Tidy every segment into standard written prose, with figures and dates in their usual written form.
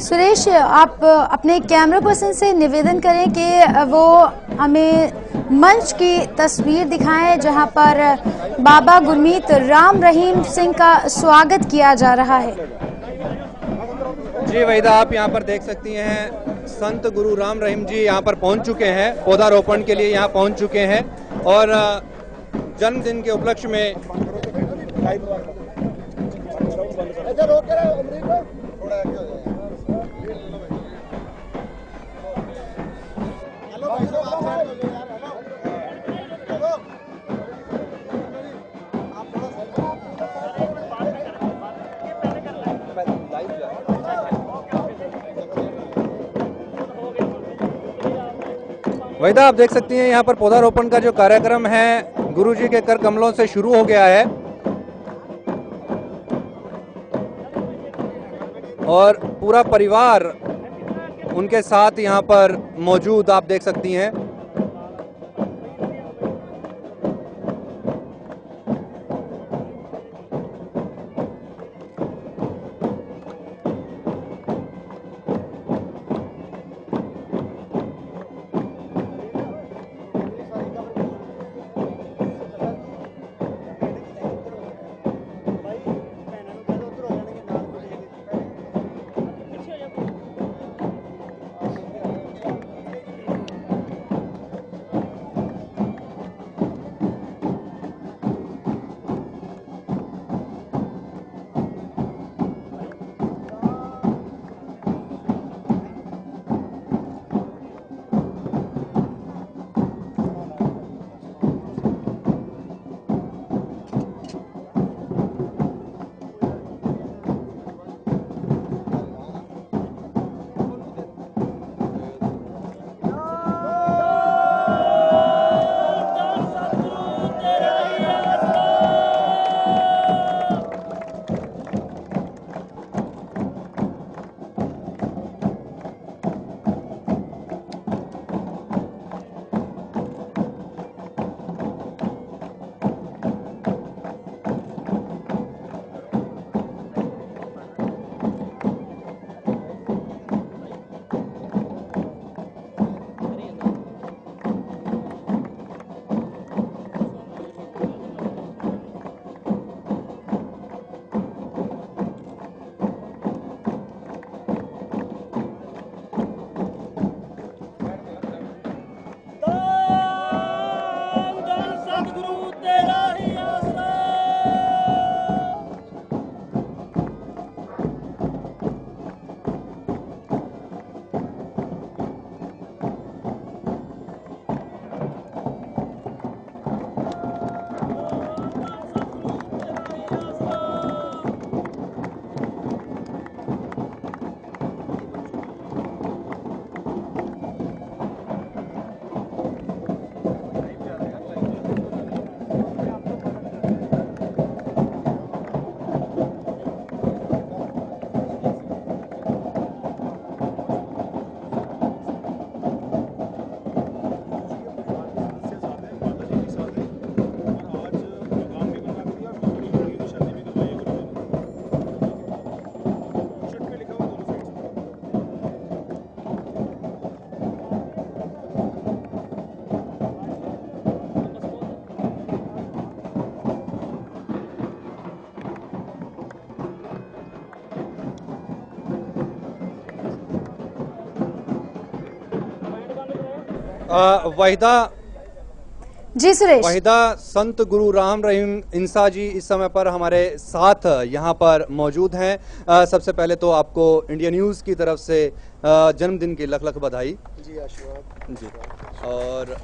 सुरेश, आप अपने camera person से निवेदन करें कि वो हमें मंच की तस्वीर दिखाएं जहां पर बाबा गुरमीत राम रहीम सिंह का स्वागत किया जा रहा है। जी वहीदा, आप यहां पर देख सकती हैं संत गुरु राम रहीम जी यहां पर पहुंच चुके हैं, पौधारोपण के लिए यहां पहुंच चुके हैं और जन्मदिन के उपलक्ष्य में वहीदा, आप देख सकती हैं यहाँ पर पौधारोपण का जो कार्यक्रम है गुरुजी के कर कमलों से शुरू हो गया है और पूरा परिवार उनके साथ यहाँ पर मौजूद आप देख सकती हैं। वहीदा जी सुरेश, वहीदा, संत गुरु राम रहीम इंसा जी इस समय पर हमारे साथ यहाँ पर मौजूद हैं। सबसे पहले तो आपको इंडिया न्यूज़ की तरफ से जन्मदिन की लख लख बधाई। जी आशीर्वाद जी। और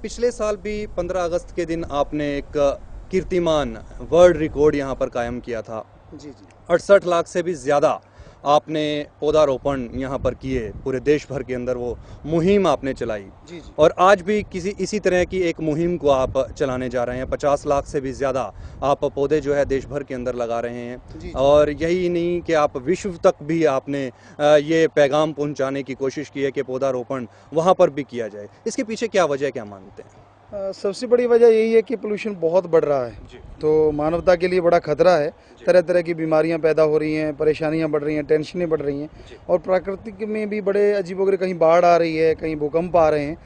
पिछले साल भी 15 अगस्त के दिन आपने एक कीर्तिमान वर्ल्ड रिकॉर्ड यहाँ पर कायम किया था। जी जी 68 लाख से भी ज़्यादा आपने पौधारोपण यहाँ पर किए, पूरे देश भर के अंदर वो मुहिम आपने चलाई। जी जी। और आज भी इसी तरह की एक मुहिम को आप चलाने जा रहे हैं। 50 लाख से भी ज़्यादा आप पौधे जो है देश भर के अंदर लगा रहे हैं। जी। और यही नहीं कि आप विश्व तक भी आपने ये पैगाम पहुँचाने की कोशिश की है कि पौधारोपण वहाँ पर भी किया जाए। इसके पीछे क्या वजह, क्या मानते हैं? सबसे बड़ी वजह यही है कि पोल्यूशन बहुत बढ़ रहा है, तो मानवता के लिए बड़ा खतरा है। तरह तरह की बीमारियां पैदा हो रही हैं, परेशानियां बढ़ रही हैं, टेंशनें बढ़ रही हैं, और प्राकृतिक में भी बड़े अजीबोगरीब, कहीं बाढ़ आ रही है, कहीं भूकंप आ रहे हैं।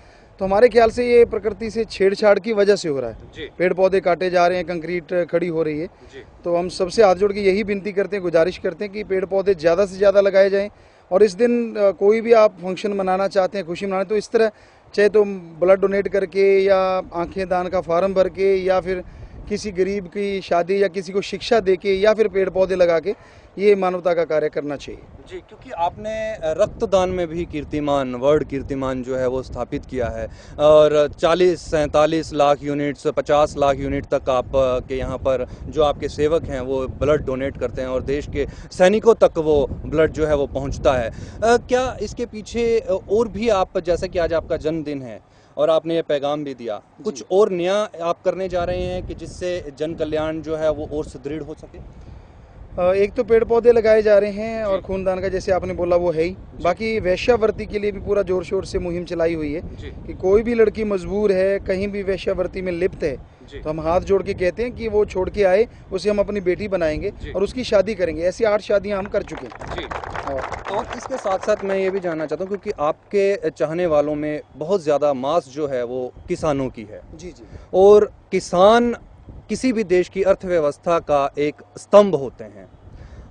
तो हमारे ख्याल से ये प्रकृति से छेड़छाड़ की वजह से हो रहा है। पेड़ पौधे काटे जा रहे हैं, कंक्रीट खड़ी हो रही है। तो हम सबसे हाथ जोड़ के यही विनती करते हैं, गुजारिश करते हैं कि पेड़ पौधे ज़्यादा से ज़्यादा लगाए जाएँ। और इस दिन कोई भी आप फंक्शन मनाना चाहते हैं, खुशी मनाना, तो इस तरह चाहे तो ब्लड डोनेट करके या आंखें दान का फार्म भर के या फिर किसी गरीब की शादी या किसी को शिक्षा देके या फिर पेड़ पौधे लगा के ये मानवता का कार्य करना चाहिए। जी, क्योंकि आपने रक्तदान में भी कीर्तिमान, वर्ल्ड कीर्तिमान जो है वो स्थापित किया है, और 40-47 लाख यूनिट्स, 50 लाख यूनिट तक आप के यहाँ पर जो आपके सेवक हैं वो ब्लड डोनेट करते हैं, और देश के सैनिकों तक वो ब्लड जो है वो पहुँचता है। क्या इसके पीछे और भी आप, जैसे कि आज आपका जन्मदिन है और आपने ये पैगाम भी दिया, कुछ और नया आप करने जा रहे हैं कि जिससे जन कल्याण जो है वो और सुदृढ़ हो सके? एक तो पेड़ पौधे लगाए जा रहे हैं और खूनदान का जैसे आपने बोला वो है ही। बाकी वेश्यावृत्ति के लिए भी पूरा जोर शोर से मुहिम चलाई हुई है कि कोई भी लड़की मजबूर है, कहीं भी वेश्यावृत्ति में लिप्त है, तो हम हाथ जोड़ के कहते हैं कि वो छोड़ के आए, उसे हम अपनी बेटी बनाएंगे और उसकी शादी करेंगे। ऐसी 8 शादियां हम कर चुके हैं। और इसके साथ साथ मैं ये भी जानना चाहता हूँ, क्योंकि आपके चाहने वालों में बहुत ज़्यादा मास जो है वो किसानों की है। जी जी। और किसान किसी भी देश की अर्थव्यवस्था का एक स्तंभ होते हैं।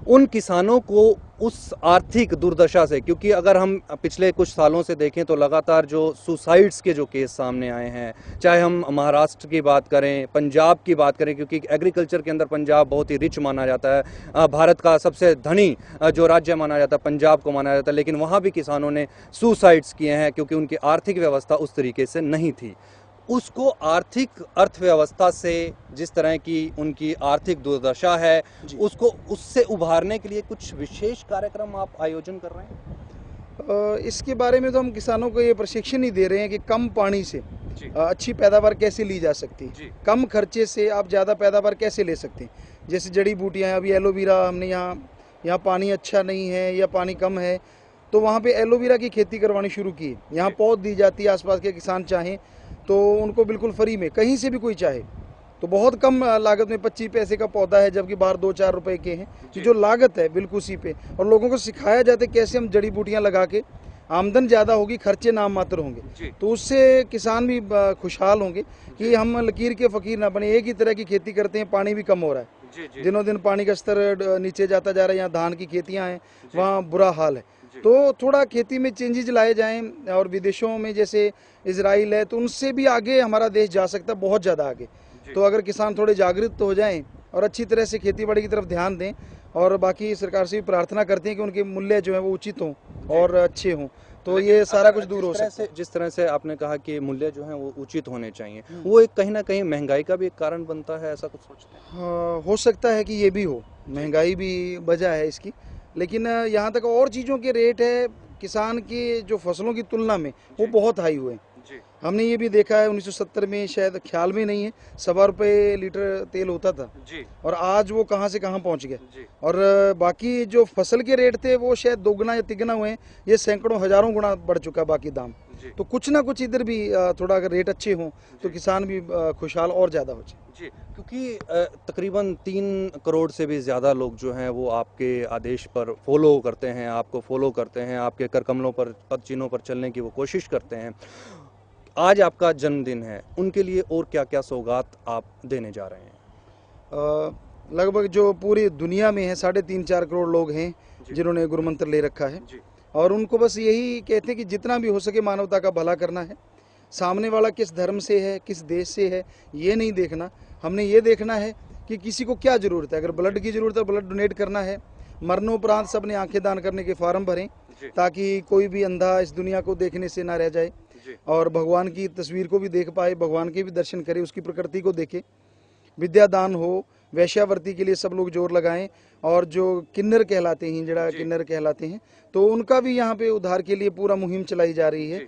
उन किसानों को उस आर्थिक दुर्दशा से, क्योंकि अगर हम पिछले कुछ सालों से देखें तो लगातार जो सुसाइड्स के जो केस सामने आए हैं, चाहे हम महाराष्ट्र की बात करें, पंजाब की बात करें, क्योंकि एग्रीकल्चर के अंदर पंजाब बहुत ही रिच माना जाता है, भारत का सबसे धनी जो राज्य माना जाता है पंजाब को माना जाता है, लेकिन वहाँ भी किसानों ने सुसाइड्स किए हैं क्योंकि उनकी आर्थिक व्यवस्था उस तरीके से नहीं थी। उसको आर्थिक अर्थव्यवस्था से, जिस तरह की उनकी आर्थिक दुर्दशा है, उसको उससे उभारने के लिए कुछ विशेष कार्यक्रम आप आयोजन कर रहे हैं? इसके बारे में तो हम किसानों को ये प्रशिक्षण ही दे रहे हैं कि कम पानी से अच्छी पैदावार कैसे ली जा सकती है, कम खर्चे से आप ज़्यादा पैदावार कैसे ले सकते हैं। जैसे जड़ी बूटियाँ, अभी एलोवेरा हमने यहाँ पानी अच्छा नहीं है या पानी कम है, तो वहाँ पे एलोवेरा की खेती करवानी शुरू की। यहाँ पौध दी जाती है, आसपास के किसान चाहें तो उनको बिल्कुल फ्री में, कहीं से भी कोई चाहे तो बहुत कम लागत में 25 पैसे का पौधा है, जबकि बाहर 2-4 रुपए के हैं। जो लागत है बिल्कुल उसी पे, और लोगों को सिखाया जाता है कैसे हम जड़ी बूटियां लगा के आमदन ज़्यादा होगी, खर्चे नाम मात्र होंगे, तो उससे किसान भी खुशहाल होंगे कि हम लकीर के फ़कीर ना बने। एक ही तरह की खेती करते हैं, पानी भी कम हो रहा है, दिनों दिन पानी का स्तर नीचे जाता जा रहा है। यहाँ धान की खेतियाँ हैं, वहाँ बुरा हाल है। तो थोड़ा खेती में चेंजेस लाए जाएं, और विदेशों में जैसे इजराइल है, तो उनसे भी आगे हमारा देश जा सकता है, बहुत ज़्यादा आगे। तो अगर किसान थोड़े जागृत हो जाएं और अच्छी तरह से खेती बाड़ी की तरफ ध्यान दें, और बाकी सरकार से भी प्रार्थना करते हैं कि उनके मूल्य जो है वो उचित हों और अच्छे हों, तो ये सारा कुछ दूर हो सकता है। जिस तरह से आपने कहा कि मूल्य जो है वो उचित होने चाहिए, वो एक कहीं ना कहीं महंगाई का भी एक कारण बनता है, ऐसा कुछ सोचते हैं? हाँ, हो सकता है कि ये भी हो, महंगाई भी वजह है इसकी। लेकिन यहाँ तक और चीज़ों के रेट है किसान की जो फसलों की तुलना में वो बहुत हाई हुए। हमने ये भी देखा है 1970 में, शायद ख्याल में नहीं है, 1.25 रुपये लीटर तेल होता था, और आज वो कहाँ से कहाँ पहुँच गया। और बाकी जो फसल के रेट थे वो शायद 2 गुना या 3 गुना हुए, ये सैकड़ों हजारों गुना बढ़ चुका बाकी दाम। तो कुछ ना कुछ इधर भी थोड़ा अगर रेट अच्छे हों तो किसान भी खुशहाल और ज़्यादा हो जाए। जी, क्योंकि तकरीबन 3 करोड़ से भी ज़्यादा लोग जो हैं वो आपके आदेश पर फॉलो करते हैं, आपको फॉलो करते हैं, आपके कर कमलों पर, पद चिन्हों पर चलने की वो कोशिश करते हैं। आज आपका जन्मदिन है, उनके लिए और क्या क्या सौगात आप देने जा रहे हैं? लगभग जो पूरी दुनिया में है 3.5-4 करोड़ लोग हैं जिन्होंने गुरु मंत्र ले रखा है, और उनको बस यही कहते हैं कि जितना भी हो सके मानवता का भला करना है। सामने वाला किस धर्म से है, किस देश से है, ये नहीं देखना। हमने ये देखना है कि किसी को क्या ज़रूरत है। अगर ब्लड की ज़रूरत है, ब्लड डोनेट करना है। मरणोपरांत सब ने आंखें दान करने के फार्म भरें, ताकि कोई भी अंधा इस दुनिया को देखने से ना रह जाए, और भगवान की तस्वीर को भी देख पाए, भगवान के भी दर्शन करे, उसकी प्रकृति को देखे। विद्या दान हो, वैश्यावृत्ति के लिए सब लोग जोर लगाएं, और जो किन्नर कहलाते हैं, हिंजड़ा किन्नर कहलाते हैं, तो उनका भी यहाँ पे उद्धार के लिए पूरा मुहिम चलाई जा रही है।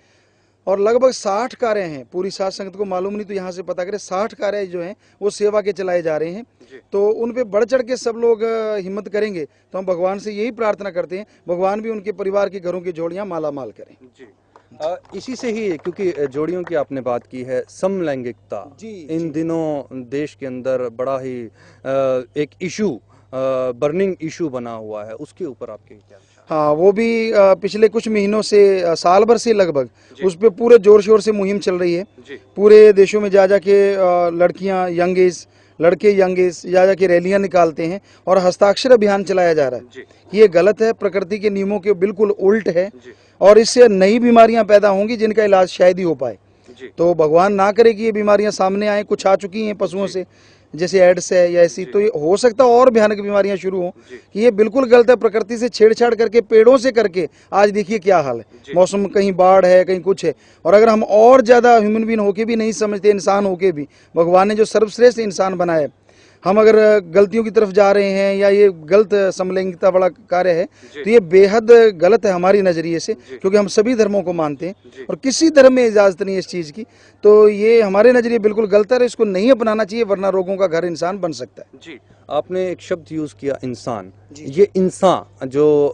और लगभग 60 कार्य हैं, पूरी साध संगत को मालूम नहीं तो यहाँ से पता करें, 60 कार्य जो हैं वो सेवा के चलाए जा रहे हैं। तो उन पे बढ़ चढ़ के सब लोग हिम्मत करेंगे तो हम भगवान से यही प्रार्थना करते हैं, भगवान भी उनके परिवार के घरों की जोड़ियां माला माल करें। इसी से ही, क्योंकि जोड़ियों की आपने बात की है, समलैंगिकता इन दिनों देश के अंदर बड़ा ही एक इशू, बर्निंग इशू बना हुआ है, उसके ऊपर आपके क्या? हाँ, वो भी पिछले कुछ महीनों से, साल भर से लगभग उस पर पूरे जोर शोर से मुहिम चल रही है। पूरे देशों में जा के लड़कियां यंग एज, लड़के यंग एज जा के रैलियां निकालते हैं और हस्ताक्षर अभियान चलाया जा रहा है। ये गलत है, प्रकृति के नियमों के बिल्कुल उल्ट है, और इससे नई बीमारियां पैदा होंगी जिनका इलाज शायद ही हो पाए। तो भगवान ना करे कि ये बीमारियां सामने आए। कुछ आ चुकी हैं पशुओं से, जैसे एड्स है या ऐसी, तो ये हो सकता है और भयानक बीमारियां शुरू हों। कि ये बिल्कुल गलत है, प्रकृति से छेड़छाड़ करके, पेड़ों से करके आज देखिए क्या हाल है। मौसम, कहीं बाढ़ है, कहीं कुछ है। और अगर हम और ज्यादा ह्यूमन बीइंग होके भी नहीं समझते, इंसान होके भी, भगवान ने जो सर्वश्रेष्ठ इंसान बनाया है, हम अगर गलतियों की तरफ जा रहे हैं या ये गलत समलैंगिकता वाला कार्य है, तो ये बेहद गलत है हमारी नजरिए से, क्योंकि हम सभी धर्मों को मानते हैं और किसी धर्म में इजाजत नहीं है इस चीज की। तो ये हमारे नजरिए बिल्कुल गलत है, इसको नहीं अपनाना चाहिए, वरना रोगों का घर इंसान बन सकता है। जी, आपने एक शब्द यूज किया, इंसान। ये इंसान जो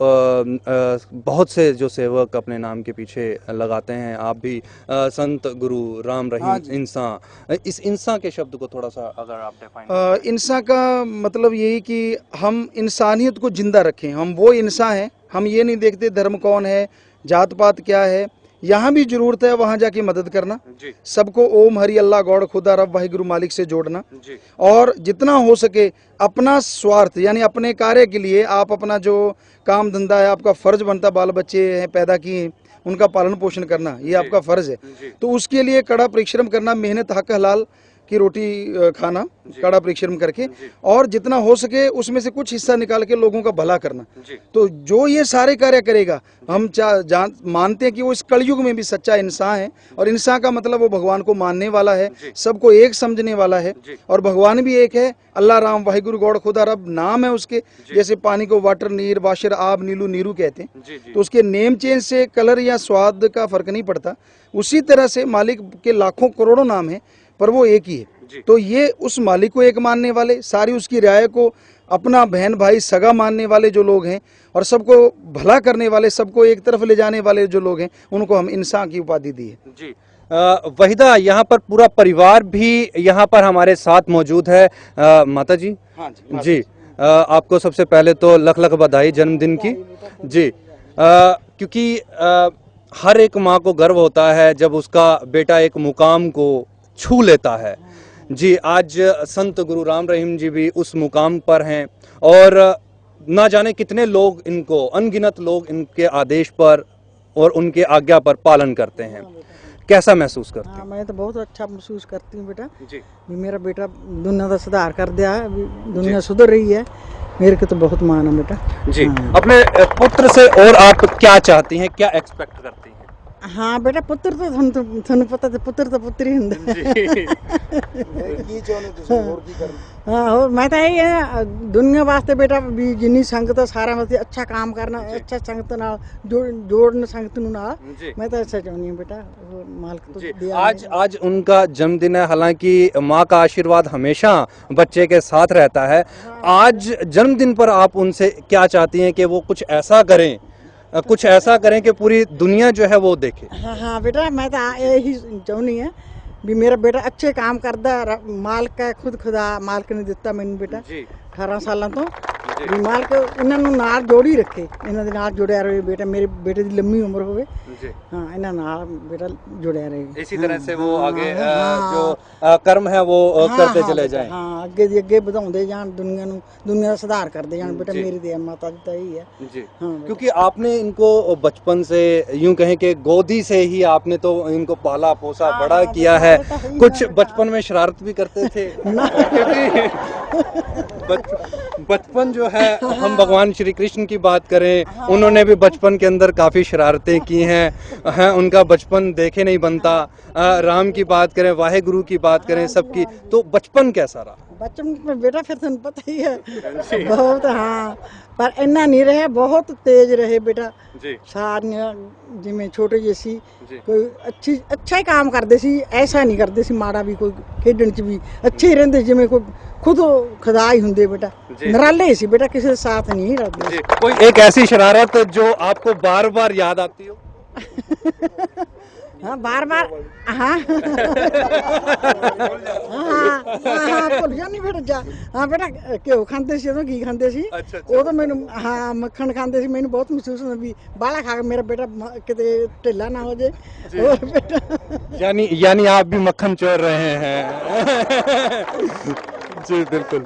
बहुत से जो सेवक अपने नाम के पीछे लगाते हैं, आप भी संत गुरु राम रहीम इंसान, इस इंसान के शब्द को थोड़ा सा अगर आप डिफाइन। इंसान का मतलब यही कि हम इंसानियत को जिंदा रखें। हम वो इंसान हैं, हम ये नहीं देखते धर्म कौन है, जात पात क्या है। यहाँ भी जरूरत है वहाँ जाके मदद करना, सबको ओम हरि अल्लाह गॉड खुदा रब वाहिगुरु मालिक से जोड़ना, और जितना हो सके अपना स्वार्थ यानी अपने कार्य के लिए आप अपना जो काम धंधा है, आपका फर्ज बनता, बाल बच्चे हैं पैदा किए, उनका पालन पोषण करना, ये आपका फर्ज है। तो उसके लिए कड़ा परिश्रम करना, मेहनत, हक हलाल की रोटी खाना, कड़ा परिश्रम करके, और जितना हो सके उसमें से कुछ हिस्सा निकाल के लोगों का भला करना। तो जो ये सारे कार्य करेगा, हम मानते हैं कि वो इस कलयुग में भी सच्चा इंसान है। और इंसान का मतलब वो भगवान को मानने वाला है, सबको एक समझने वाला है, और भगवान भी एक है। अल्लाह राम वाहिगुरु गॉड खुदा रब नाम है उसके। जैसे पानी को वाटर, नीर, वाशर, आब, नीलू, नीरू कहते हैं, तो उसके नेम चेंज से कलर या स्वाद का फर्क नहीं पड़ता। उसी तरह से मालिक के लाखों करोड़ों नाम है, पर वो एक ही है। तो ये उस मालिक को एक मानने वाले, सारी उसकी रियाया को अपना बहन भाई सगा मानने वाले जो लोग हैं, और सबको भला करने वाले, सबको एक तरफ ले जाने वाले जो लोग हैं, उनको हम इंसान की उपाधि दी है। जी, वहीदा, यहाँ पर पूरा परिवार भी यहाँ पर हमारे साथ मौजूद है। माता जी, हाँ जी, आपको सबसे पहले तो लख लख बधाई जन्मदिन की। जी, क्योंकि हर एक माँ को गर्व होता है जब उसका बेटा एक मुकाम को छू लेता है। जी, आज संत गुरु राम रहीम जी भी उस मुकाम पर हैं, और ना जाने कितने लोग इनको, अनगिनत लोग इनके आदेश पर और उनके आज्ञा पर पालन करते हैं। कैसा महसूस करते हैं? मैं तो बहुत अच्छा महसूस करती हूँ बेटा जी। मेरा बेटा दुनिया का सुधार कर दिया है, दुनिया सुधर रही है, मेरे को तो बहुत मान है बेटा जी। अपने पुत्र से और आप क्या चाहती हैं, क्या एक्सपेक्ट करती हैं? हाँ बेटा, पुत्र तो थानू पता है, पुत्र तो पुत्र ही होंगे। हाँ, और मैं तो यही है दुनिया वास्ते बेटा भी जिन्नी संगत है सारा मतलब अच्छा काम करना, अच्छा संगत नाल जोड़ना संगत नू नाल, मैं तो ऐसा चाहनी हूँ बेटा। मालिक तो दिया। आज उनका जन्मदिन है, हालांकि माँ का आशीर्वाद हमेशा बच्चे के साथ रहता है। आज जन्मदिन पर आप उनसे क्या चाहती हैं कि वो कुछ ऐसा करें, कुछ ऐसा करें कि पूरी दुनिया जो है वो देखे? हाँ बेटा, मैं तो यही चाहनी है भी मेरा बेटा अच्छे काम करदा, मालिक खुद खुदा मालिक ने दिता मैनू बेटा 18 सालों तो भी मालिक इन्होंने नाल जोड़ी रखे, इन्होंने नाल जुड़िया रहे बेटा, मेरे बेटे की लंबी उम्र होवे। हाँ, इन्होंने नाल बेटा जुड़िया रहे, इसी तरह से वो आगे जो कर्म है वो करते चले जाएं। हाँ, अगे बढ़ाते जान, दुनिया का सुधार करते जान बेटा। मेरी दया माता जी तो यही है जी। क्योंकि आपने इनको बचपन से, यूं कहें कि गोदी से ही आपने तो इनको पाला पोसा बड़ा किया है। कुछ बचपन में शरारत भी करते थे? क्योंकि बचपन जो है, हम भगवान श्री कृष्ण की बात करें, उन्होंने भी बचपन के अंदर काफ़ी शरारतें की हैं, उनका बचपन देखे नहीं बनता। राम की बात करें, वाहे गुरु की बात करें, सबकी, तो बचपन कैसा रहा? बचपन में बेटा फिर तुम पता ही है बहुत, हाँ पर इन्ना नहीं रहे, बहुत तेज रहे बेटा जी सारियां जिमें छोटे जैसी जी कोई अच्छा ही काम करते सी, ऐसा नहीं करते सी माड़ा भी, कोई खेडण च भी अच्छे ही रहंदे, जिमें कोई खुद खुदा ही हुंदे बेटा, जी। नराले ही सी बेटा, किसी के साथ नहीं रहते। जी कोई एक ऐसी शरारत जो आपको बार बार याद आती हो? हाँ बार बार हाँ हाँ हाँ भुल जानी बेटा जा, हाँ बेटा घ्यो खांदे सी, घी खांदे सी, अच्छा, ਉਹ ਤਾਂ ਮੈਨੂੰ ਹਾਂ ਮੱਖਣ ਖਾਂਦੇ ਸੀ, ਮੈਨੂੰ ਬਹੁਤ ਮਹਿਸੂਸ ਹੁੰਦਾ ਵੀ ਬਾਹਲਾ ਖਾ ਕੇ ਮੇਰਾ ਬੇਟਾ ਕਿਤੇ ਢਿੱਲਾ ਨਾ ਹੋ ਜੇ। ਹੋਰ ਬੇਟਾ यानी आप भी मक्खन चोर रहे हैं जी बिल्कुल।